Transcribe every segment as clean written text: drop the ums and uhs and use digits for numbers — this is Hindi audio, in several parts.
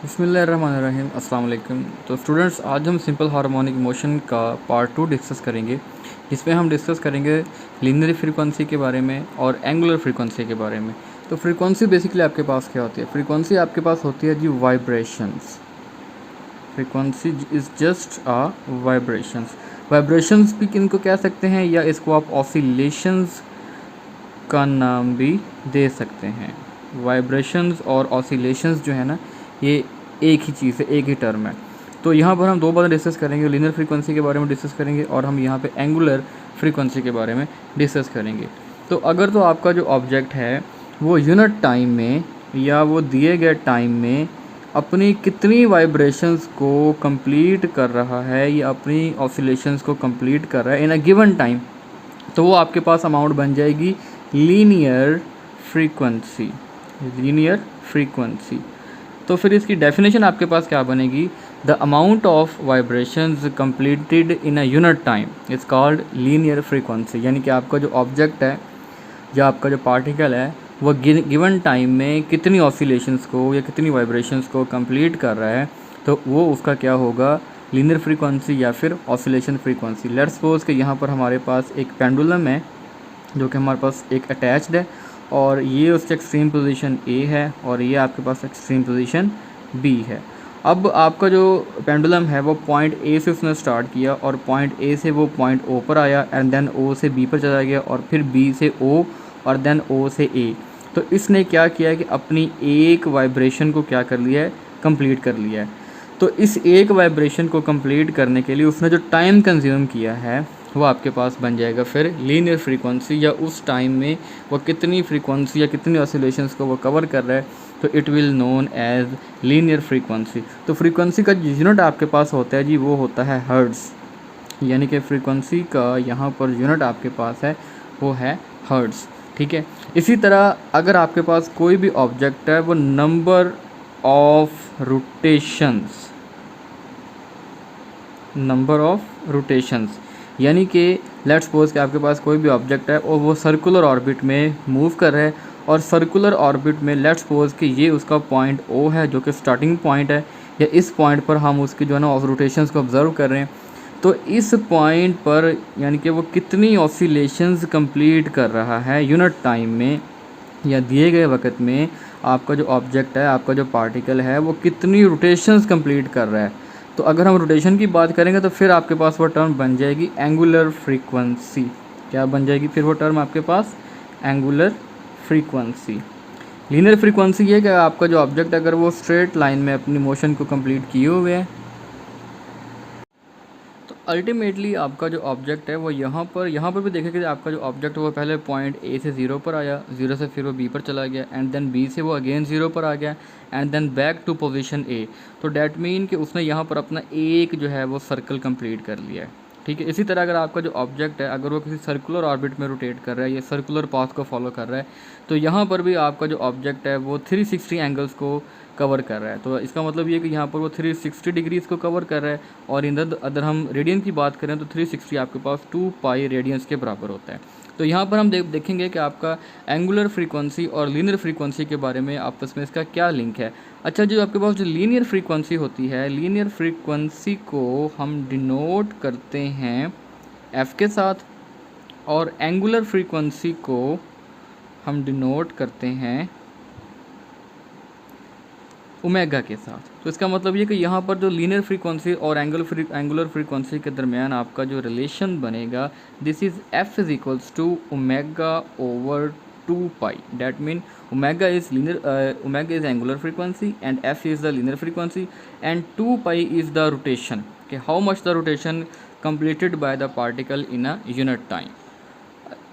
बिस्मिल्लाहिर्रहमानिर्रहीम अस्सलाम वालेकुम। तो स्टूडेंट्स, आज हम सिंपल हार्मोनिक मोशन का पार्ट 2 डिस्कस करेंगे, जिसमें हम डिस्कस करेंगे लीनियर फ्रीक्वेंसी के बारे में और एंगुलर फ्रीक्वेंसी के बारे में। तो फ्रीक्वेंसी बेसिकली आपके पास क्या होती है? फ्रीक्वेंसी आपके पास होती है जी vibrations. Frequency is just uh vibrations. Vibrations भी किनको कह सकते हैं, या इसको आप ऑसिलेशंस का नाम भी दे सकते हैं। वाइब्रेशंस और ऑसिलेशंस जो है ना, ये एक ही चीज़ है, एक ही टर्म है। तो यहाँ पर हम दो बार डिस्कस करेंगे, लीनियर फ्रीक्वेंसी के बारे में डिस्कस करेंगे और हम यहाँ पे एंगुलर फ्रीक्वेंसी के बारे में डिस्कस करेंगे। तो अगर तो आपका जो ऑब्जेक्ट है वो यूनिट टाइम में या वो दिए गए टाइम में अपनी कितनी वाइब्रेशंस को कंप्लीट कर रहा है या अपनी ऑसिलेशंस को कंप्लीट कर रहा है इन अ गिवन टाइम, तो वो आपके पास अमाउंट बन जाएगी लीनियर फ्रीक्वेंसी। Linear frequency. तो फिर इसकी डेफिनेशन आपके पास क्या बनेगी? The amount of vibrations completed in a unit time is called linear frequency. यानी कि आपका जो ऑब्जेक्ट है या आपका जो पार्टिकल है वो गिवन टाइम में कितनी ऑसिलेशंस को या कितनी वाइब्रेशंस को कंप्लीट कर रहा है, तो वो उसका क्या होगा? लीनियर फ्रीक्वेंसी या फिर ऑसिलेशन फ्रीक्वेंसी। लेट्स सपोज कि यहाँ पर हमारे पास एक पेंडुलम है जो कि हमारे पास एक अटैच्ड है, और ये उसकी एक्सट्रीम पोजीशन ए है और ये आपके पास एक्सट्रीम पोजीशन बी है। अब आपका जो पेंडुलम है वो पॉइंट ए से उसने स्टार्ट किया और पॉइंट ए से वो पॉइंट ओ पर आया, एंड देन ओ से बी पर चला गया और फिर बी से ओ और देन ओ से ए। तो इसने क्या किया कि अपनी एक वाइब्रेशन को क्या कर लिया है? कंप्लीट कर लिया है। तो इस एक वाइब्रेशन को कंप्लीट करने के लिए उसने जो टाइम कंज्यूम किया है वो आपके पास बन जाएगा फिर लीनियर फ्रीक्वेंसी, या उस टाइम में वो कितनी फ्रीक्वेंसी या कितनी ऑसिलेशंस को वो कवर कर रहा है, तो it will known as linear frequency. तो फ्रीक्वेंसी का यूनिट आपके पास होता है जी, वो होता है हर्ट्ज़। यानी कि फ्रीक्वेंसी का यहाँ पर यूनिट आपके पास है वो है हर्ट्ज़। ठीक है। इसी तरह अगर आपके पास कोई भी ऑब्जेक्ट है वो number of rotations, number of rotations, यानी कि लेट्स सपोज कि आपके पास कोई भी ऑब्जेक्ट है और वो सर्कुलर ऑर्बिट में मूव कर रहा है, और सर्कुलर ऑर्बिट में लेट्स सपोज कि ये उसका पॉइंट ओ है जो कि स्टार्टिंग पॉइंट है, या इस पॉइंट पर हम उसकी जो है ना ऑफ रोटेशंस को ऑब्जर्व कर रहे हैं। तो इस पॉइंट पर यानी कि वो कितनी ऑसिलेशंस कंप्लीट कर रहा है यूनिट टाइम में या दिए गए वक्त में, आपका जो ऑब्जेक्ट है, आपका जो पार्टिकल है, वो कितनी रोटेशंस कंप्लीट कर रहा है। तो अगर हम रोटेशन की बात करेंगे तो फिर आपके पास वो टर्म बन जाएगी एंगुलर फ्रीक्वेंसी। क्या बन जाएगी फिर वो टर्म आपके पास? Angular frequency. लीनियर फ्रीक्वेंसी ये कि आपका जो ऑब्जेक्ट अगर वो स्ट्रेट लाइन में अपनी मोशन को कंप्लीट किए हुए है, तो अल्टीमेटली आपका जो ऑब्जेक्ट है वो यहाँ पर भी देखें कि आपका जो ऑब्जेक्ट है वो पहले पॉइंट ए से ज़ीरो पर आया, ज़ीरो से फिर वो बी पर चला गया, एंड देन बी से वो अगेन ज़ीरो पर आ गया, and then back to position A. तो डैट मीन कि उसने यहाँ पर अपना एक जो है वो सर्कल कंप्लीट कर लिया है। ठीक है। इसी तरह अगर आपका जो ऑब्जेक्ट है अगर वो किसी सर्कुलर ऑर्बिट में रोटेट कर रहा है या सर्कुलर पाथ को फॉलो कर रहा है, तो यहाँ पर भी आपका जो ऑब्जेक्ट है वो 360 एंगल्स को कवर कर रहा है। तो इसका मतलब ये है कि यहाँ पर वो 360 डिग्रीज़ को कवर कर रहा है, और इधर अगर हम रेडियन की बात करें तो 360 आपके पास 2 पाई रेडियंस के बराबर होता है। तो यहाँ पर हम देखेंगे कि आपका एंगुलर फ्रीक्वेंसी और लीनियर फ्रीक्वेंसी के बारे में आपस में इसका क्या लिंक है। अच्छा, जो आपके पास जो लीनियर फ्रीक्वेंसी होती है, लीनियर फ्रीक्वेंसी को हम डिनोट करते हैं एफ के साथ, और एंगुलर फ्रीक्वेंसी को हम डिनोट करते हैं ओमेगा के साथ। तो इसका मतलब ये कि यहाँ पर जो लीनियर फ्रीक्वेंसी और एंगुलर फ्रीक्वेंसी के दरमियान आपका जो रिलेशन बनेगा, this is F is equals to omega over 2 pi. That mean omega is angular frequency and F is the linear frequency, and 2 pi is the rotation, कि how much the rotation completed by the particle in a unit time.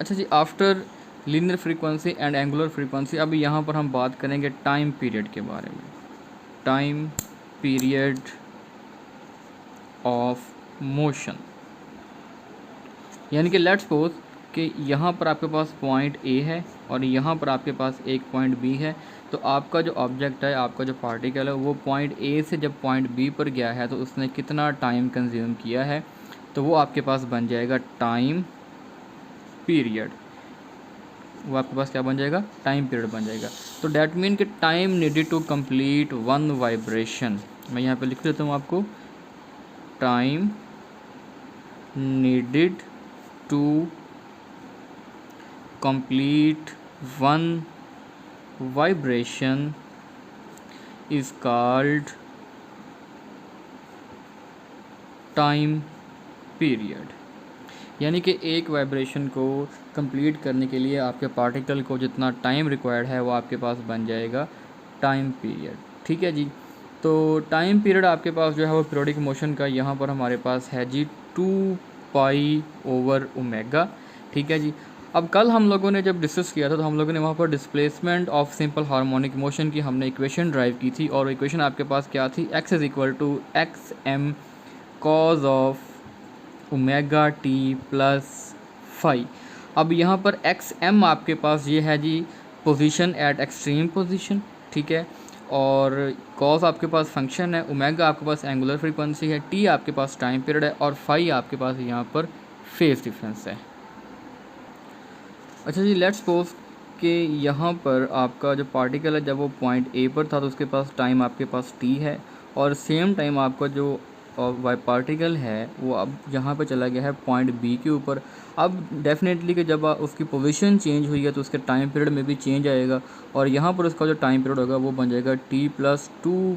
अच्छा जी, after linear frequency and angular frequency, अभी यहाँ पर हम बात करेंगे टाइम पीरियड के बारे में। टाइम पीरियड ऑफ मोशन, यानी कि लेट्स सपोज कि यहाँ पर आपके पास पॉइंट ए है और यहाँ पर आपके पास एक पॉइंट बी है। तो आपका जो ऑब्जेक्ट है, आपका जो पार्टिकल है, वो पॉइंट ए से जब पॉइंट बी पर गया है तो उसने कितना टाइम कंज्यूम किया है, तो वो आपके पास बन जाएगा टाइम पीरियड। वो आपके पास क्या बन जाएगा, टाइम पीरियड बन जाएगा। तो डैट मीन कि time needed to complete one vibration, मैं यहाँ पे लिख देता हूँ आपको, time needed to complete one vibration is called time period. यानी कि एक वाइब्रेशन को कंप्लीट करने के लिए आपके पार्टिकल को जितना टाइम रिक्वायर्ड है वो आपके पास बन जाएगा टाइम पीरियड। ठीक है जी। तो टाइम पीरियड आपके पास जो है वो पीरियोडिक मोशन का यहाँ पर हमारे पास है जी 2π/ω। ठीक है जी। अब कल हम लोगों ने जब डिस्कस किया था तो हम लोगों ने वहाँ पर displacement of simple harmonic motion की हमने इक्वेशन ड्राइव की थी, और इक्वेशन आपके पास क्या थी, x = xm cos of omega T plus phi. अब यहाँ पर एक्स एम आपके पास ये है जी पोजीशन एट एक्सट्रीम पोजीशन। ठीक है। और कॉस आपके पास फंक्शन है, ओमेगा आपके पास एंगुलर फ्रीक्वेंसी है, टी आपके पास टाइम पीरियड है, और फाई आपके पास यहाँ पर फेज डिफरेंस है। अच्छा जी, लेट्स सपोज कि यहाँ पर आपका जो पार्टिकल है जब वो पॉइंट ए पर था तो उसके पास टाइम आपके पास टी है, और सेम टाइम आपका जो वाई पार्टिकल है वो अब यहाँ पे चला गया है पॉइंट बी के ऊपर। अब डेफिनेटली कि जब उसकी पोजीशन चेंज हुई है तो उसके टाइम पीरियड में भी चेंज आएगा, और यहाँ पर उसका जो टाइम पीरियड होगा वो बन जाएगा t+2π/ω,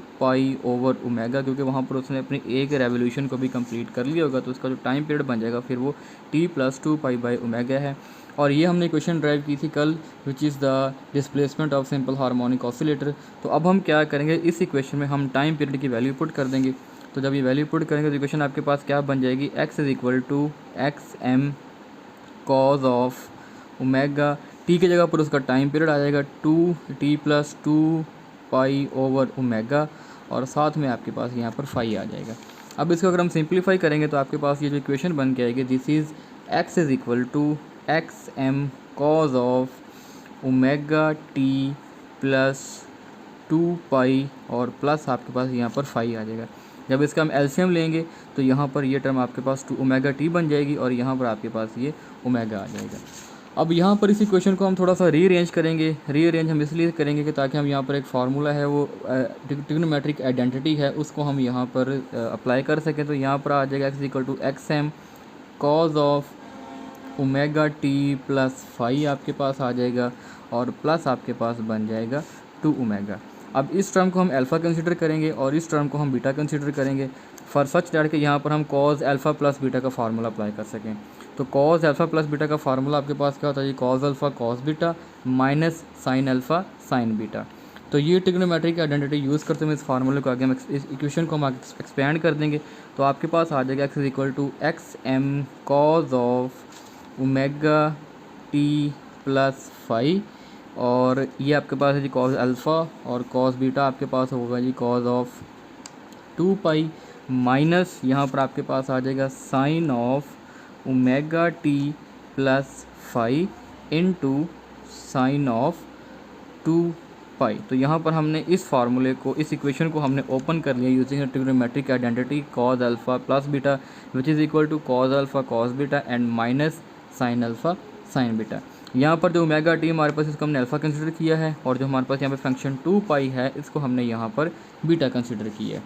क्योंकि वहाँ पर उसने अपनी एक रेवोल्यूशन को भी कंप्लीट कर लिया होगा, तो उसका जो टाइम पीरियड बन जाएगा फिर वो t+2π/ω है। और ये हमने क्वेश्चन ड्राइव की थी कल, which is the displacement of simple harmonic oscillator. तो अब हम क्या करेंगे, इस इक्वेशन में हम टाइम पीरियड की वैल्यू पुट कर देंगे। तो जब ये वैल्यू पुट करेंगे तो इक्वेशन आपके पास क्या बन जाएगी, x = xm cos of omega, T की जगह पर उसका टाइम पीरियड आ जाएगा 2t+2π/ω, और साथ में आपके पास यहाँ पर फाई आ जाएगा। अब इसको अगर हम सिंप्लीफाई करेंगे तो आपके पास ये जो इक्वेशन बन के आएगी, this is x = xm cos of omega T plus 2π, और प्लस आपके पास यहाँ पर फाई आ जाएगा। जब इसका हम एलसीएम लेंगे तो यहाँ पर ये टर्म आपके पास 2ωt बन जाएगी, और यहाँ पर आपके पास ये ओमेगा आ जाएगा। अब यहाँ पर इस इक्वेशन को हम थोड़ा सा रीअरेंज करेंगे। रीअरेंज हम इसलिए करेंगे कि ताकि हम यहाँ पर एक फार्मूला है वो ट्रिग्नोमेट्रिक आइडेंटिटी है उसको हम यहाँ पर अप्लाई कर सकें। तो यहाँ पर आ जाएगा x = xm cos of omega T plus phi आपके पास आ जाएगा, और प्लस आपके पास बन जाएगा 2ω। अब इस टर्म को हम अल्फ़ा कंसिडर करेंगे और इस टर्म को हम बीटा कंसिडर करेंगे, फॉर सच दैट के यहाँ पर हम cos अल्फ़ा प्लस बीटा का फार्मूला अप्लाई कर सकें। तो cos अल्फ़ा प्लस बीटा का फार्मूला आपके पास क्या होता है, cos alpha cos beta minus sine alpha sine beta. तो ये ट्रिग्नोमेट्रिक आइडेंटिटी यूज़ करते हुए इस फार्मूले को आगे हम इस इक्वेशन को हम आगे एक्सपेंड कर देंगे। तो आपके पास आ जाएगा x = xm cos of omega T plus phi, और ये आपके पास है जी cos अल्फ़ा, और cos बीटा आपके पास होगा जी cos ऑफ 2π माइनस यहाँ पर आपके पास आ जाएगा sine of omega T plus phi into sine of 2π। तो यहाँ पर हमने इस फार्मूले को, इस इक्वेशन को हमने ओपन कर लिया using trigonometric identity cos alpha plus beta which is equal to cos alpha cos beta and minus sine alpha sine beta. यहाँ पर जो ओमेगा टी हमारे पास इसको हमने अल्फ़ा कंसिडर किया है, और जो हमारे पास यहाँ पे फंक्शन 2π है इसको हमने यहाँ पर बीटा कंसिडर किया है।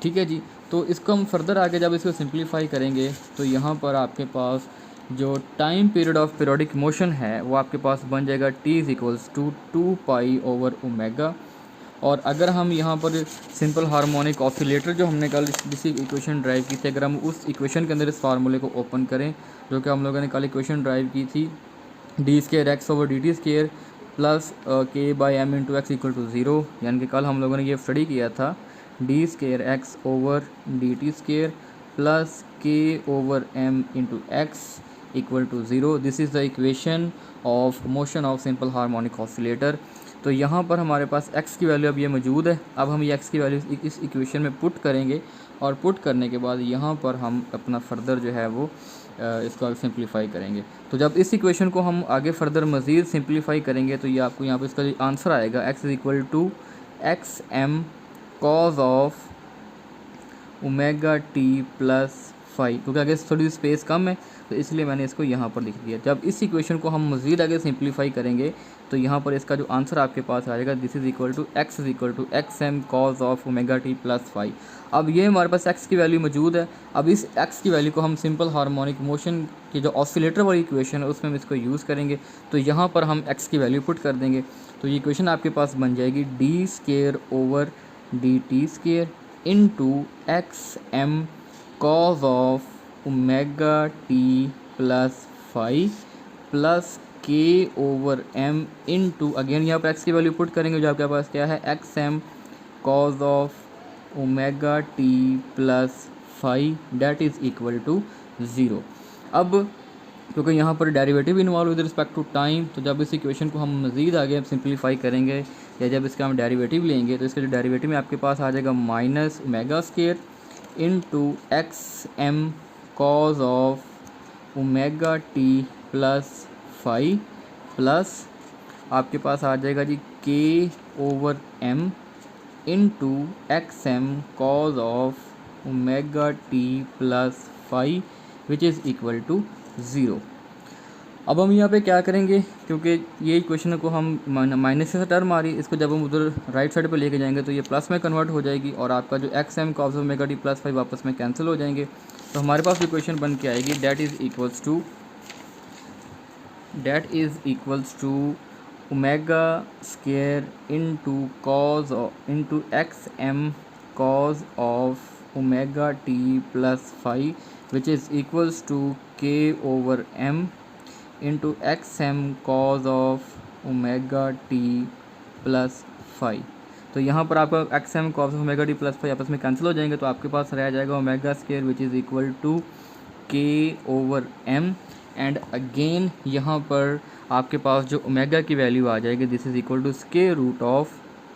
ठीक है जी। तो इसको हम फर्दर आगे जब इसको सिंप्लीफाई करेंगे तो यहाँ पर आपके पास जो time period of periodic motion है वो आपके पास बन जाएगा t = 2π/ω। और अगर हम यहाँ पर सिंपल हार्मोनिक ऑसिलेटर जो हमने कल जिस इक्वेशन ड्राइव की थी, अगर हम उस इक्वेशन के अंदर इस फार्मूले को ओपन करें जो कि हम लोगों ने कल इक्वेशन ड्राइव की थी, d2x/dt² प्लस k/m × x = 0, यानी कि कल हम लोगों ने ये स्टडी किया था d2x/dt² plus k/m × x = 0। This is the equation of motion of simple harmonic oscillator. तो यहाँ पर हमारे पास x की वैल्यू अब ये मौजूद है। अब हम ये x की वैल्यू इस इक्वेशन में पुट करेंगे, और पुट करने के बाद यहाँ पर हम अपना फर्दर जो है वो इसको आगे सिंप्लीफाई करेंगे। तो जब इस इक्वेशन को हम आगे फर्दर मज़ीद सिंप्लीफाई करेंगे तो ये आपको यहाँ पर इसका जो आंसर आएगा x = xm cos of omega T plus phi, क्योंकि आगे थोड़ी स्पेस कम है तो इसलिए मैंने इसको यहाँ पर लिख दिया। जब इस इक्वेशन को हम मज़ीद आगे सिंप्लीफाई करेंगे तो यहाँ पर इसका जो आंसर आपके पास आएगा, this is equal to x M cos of omega T plus phi. अब ये हमारे पास x की वैल्यू मौजूद है। अब इस x की वैल्यू को हम सिंपल हार्मोनिक मोशन की जो ऑसिलेटर वाली इक्वेशन है उसमें हम इसको यूज़ करेंगे। तो यहाँ पर हम x की वैल्यू पुट कर देंगे तो ये इक्वेशन आपके पास बन जाएगी d square over d t square into x M cos of omega T plus phi plus k over M into, again यहाँ पर x की वैल्यू पुट करेंगे जो आपके पास क्या है, x M cos of omega T plus phi that is equal to 0। अब क्योंकि यहाँ पर derivative involve with respect to time, तो जब इस इक्वेशन को हम मज़ीद आगे सिंप्लीफाई करेंगे या जब इसका हम डेरिवेटिव लेंगे तो इसका जो डेरिवेटिव में आपके पास आ जाएगा minus omega square into x M cos of omega T plus phi plus आपके पास आ जाएगा जी k over M into x M cos of omega T plus phi which is equal to 0। अब हम यहाँ पे क्या करेंगे, क्योंकि ये इक्वेशन को हम माइनस से टर्म आ रही है, इसको जब हम उधर राइट साइड पे लेके जाएंगे तो ये प्लस में कन्वर्ट हो जाएगी और आपका जो x m cos of omega T plus phi वापस में कैंसिल हो जाएंगे। तो हमारे पास इक्वेशन बन के आएगी that is equals to omega square into x M cos of omega T plus phi which is equals to के over M into x M cos of omega T plus phi. तो यहाँ पर आपका X M cos of omega T plus phi आपस में कैंसिल हो जाएंगे तो आपके पास रह जाएगा omega square which is equal to के ओवर एम एंड अगेन यहाँ पर आपके पास जो ओमेगा की वैल्यू आ जाएगी this is equal to square root of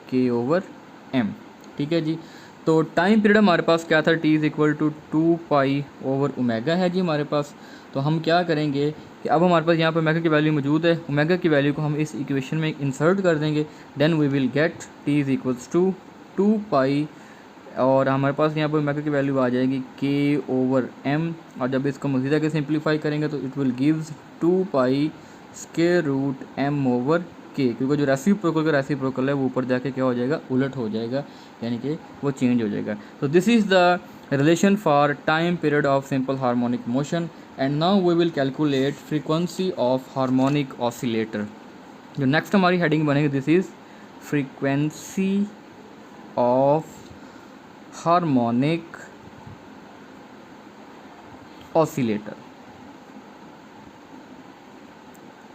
k over m. ठीक है जी। तो टाइम पीरियड हमारे पास क्या था, t is equal to 2 pi over omega है जी हमारे पास। तो हम क्या करेंगे कि अब हमारे पास यहाँ पर ओमेगा की वैल्यू मौजूद है, ओमेगा की वैल्यू को हम इस इक्वेशन में इंसर्ट कर देंगे, then we will get t is equals to 2 pi और हमारे पास यहाँ पर ओमेगा की वैल्यू आ जाएगी के ओवर एम और जब इसको मज़ीद आगे सिंप्लीफाई करेंगे तो it will gives 2 pi square root m over k, क्योंकि जो रेसिप्रोकल है वो ऊपर जाके क्या हो जाएगा, उलट हो जाएगा, यानी कि वो चेंज हो जाएगा। तो this is the relation for time period of simple harmonic motion and now we will calculate frequency of harmonic oscillator. जो नेक्स्ट हमारी हेडिंग बनेगी this is frequency of harmonic oscillator.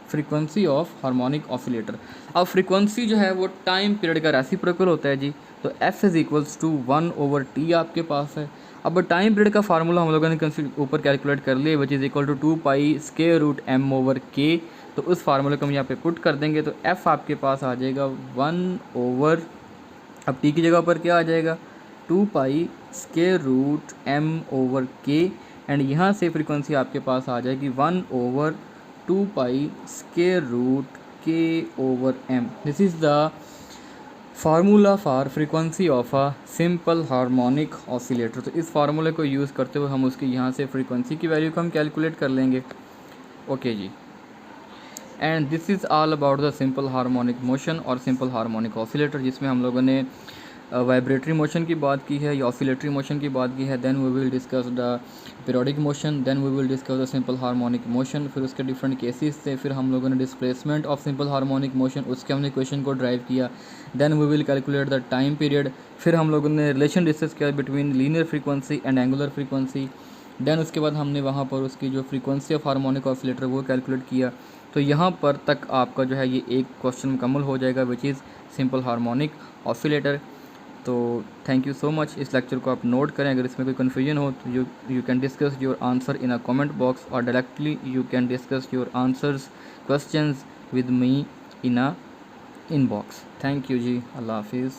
Frequency of harmonic oscillator. अब फ्रीक्वेंसी जो है वो टाइम पीरियड का रेसिप्रोकल होता है जी। तो f is equals to 1 over t आपके पास है। अब टाइम पीरियड का फार्मूला हम लोगों ने ऊपर कैलकुलेट कर लिया which is equal to 2 pi square root m over k. तो उस फार्मूले को हम यहाँ पे पुट कर देंगे तो f आपके पास आ जाएगा 1 ओवर, अब टी की जगह पर क्या आ जाएगा 2 pi square root m over k and यहाँ से फ्रीक्वेंसी आपके पास आ जाएगी 1 over 2 pi square root k over m. This is the formula for frequency of a simple harmonic oscillator. तो इस फार्मूले को यूज़ करते हुए हम उसकी यहाँ से फ्रीक्वेंसी की वैल्यू को हम कैलकुलेट कर लेंगे। ओके जी। And this is all about the simple harmonic motion और सिंपल हार्मोनिक ऑसिलेटर, जिसमें हम लोगों ने वाइब्रेटरी मोशन की बात की है या ऑसिलेटरी मोशन की बात की है। Then we will discuss the periodic motion, then we will discuss the simple harmonic motion, फिर उसके डिफरेंट केसेस थे, फिर हम लोगों ने displacement of simple harmonic motion उसके हमने क्वेश्चन को ड्राइव किया। Then we will calculate the time period, फिर हम लोगों ने रिलेशन डिस्कस किया between linear frequency and angular frequency. Then उसके बाद हमने वहाँ पर उसकी जो फ्रीक्वेंसी ऑफ हार्मोनिक ऑसिलेटर वो कैलकुलेट किया। तो यहाँ पर तक आपका जो है ये एक क्वेश्चन मुकम्मल हो जाएगा which is simple harmonic oscillator. तो थैंक यू सो मच। इस लेक्चर को आप नोट करें, अगर इसमें कोई कन्फ्यूजन हो तो you can discuss your answer in a comment box और directly you can discuss your answers questions with me in a inbox. Thank you जी, अल्लाह हाफिज़।